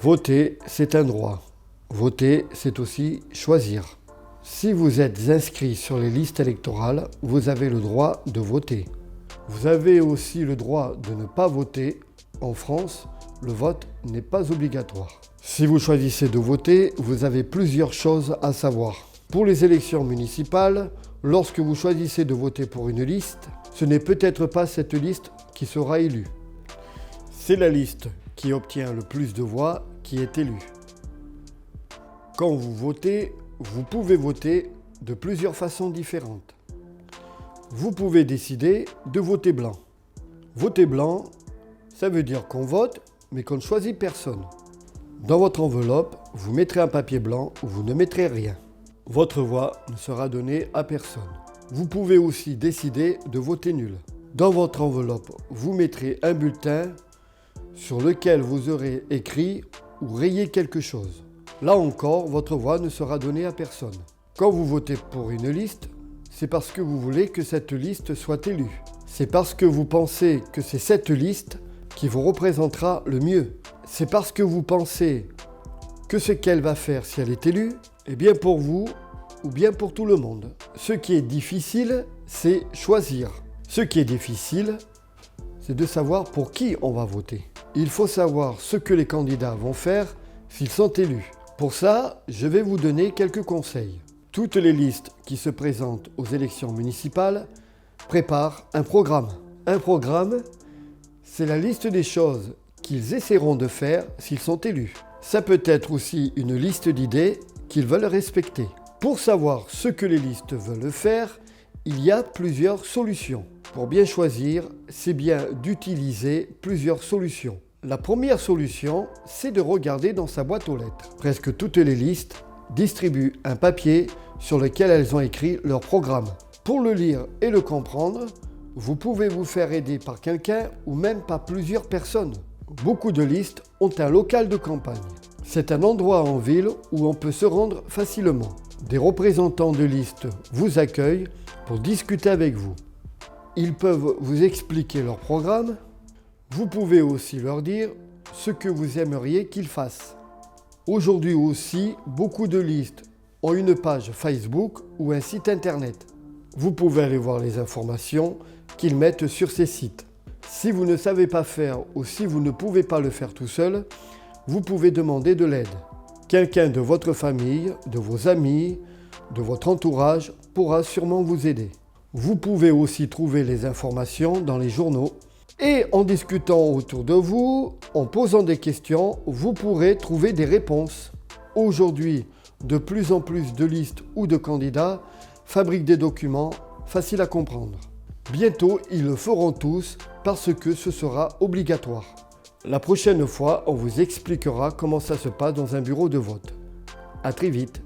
Voter, c'est un droit. Voter, c'est aussi choisir. Si vous êtes inscrit sur les listes électorales, vous avez le droit de voter. Vous avez aussi le droit de ne pas voter. En France, le vote n'est pas obligatoire. Si vous choisissez de voter, vous avez plusieurs choses à savoir. Pour les élections municipales, lorsque vous choisissez de voter pour une liste, ce n'est peut-être pas cette liste qui sera élue. C'est la liste qui obtient le plus de voix qui est élue. Quand vous votez, vous pouvez voter de plusieurs façons différentes. Vous pouvez décider de voter blanc. Voter blanc, ça veut dire qu'on vote, mais qu'on ne choisit personne. Dans votre enveloppe, vous mettrez un papier blanc où vous ne mettrez rien. Votre voix ne sera donnée à personne. Vous pouvez aussi décider de voter nul. Dans votre enveloppe, vous mettrez un bulletin sur lequel vous aurez écrit ou rayé quelque chose. Là encore, votre voix ne sera donnée à personne. Quand vous votez pour une liste, c'est parce que vous voulez que cette liste soit élue. C'est parce que vous pensez que c'est cette liste qui vous représentera le mieux. C'est parce que vous pensez que ce qu'elle va faire si elle est élue est bien pour vous ou bien pour tout le monde. Ce qui est difficile, c'est choisir. Ce qui est difficile, c'est de savoir pour qui on va voter. Il faut savoir ce que les candidats vont faire s'ils sont élus. Pour ça, je vais vous donner quelques conseils. Toutes les listes qui se présentent aux élections municipales préparent un programme. Un programme, c'est la liste des choses qu'ils essaieront de faire s'ils sont élus. Ça peut être aussi une liste d'idées qu'ils veulent respecter. Pour savoir ce que les listes veulent faire, il y a plusieurs solutions. Pour bien choisir, c'est bien d'utiliser plusieurs solutions. La première solution, c'est de regarder dans sa boîte aux lettres. Presque toutes les listes distribuent un papier sur lequel elles ont écrit leur programme. Pour le lire et le comprendre, vous pouvez vous faire aider par quelqu'un ou même par plusieurs personnes. Beaucoup de listes ont un local de campagne. C'est un endroit en ville où on peut se rendre facilement. Des représentants de listes vous accueillent pour discuter avec vous. Ils peuvent vous expliquer leur programme. Vous pouvez aussi leur dire ce que vous aimeriez qu'ils fassent. Aujourd'hui aussi, beaucoup de listes ont une page Facebook ou un site internet. Vous pouvez aller voir les informations qu'ils mettent sur ces sites. Si vous ne savez pas faire ou si vous ne pouvez pas le faire tout seul, vous pouvez demander de l'aide. Quelqu'un de votre famille, de vos amis, de votre entourage pourra sûrement vous aider. Vous pouvez aussi trouver les informations dans les journaux. Et en discutant autour de vous, en posant des questions, vous pourrez trouver des réponses. Aujourd'hui, de plus en plus de listes ou de candidats fabriquent des documents faciles à comprendre. Bientôt, ils le feront tous parce que ce sera obligatoire. La prochaine fois, on vous expliquera comment ça se passe dans un bureau de vote. À très vite.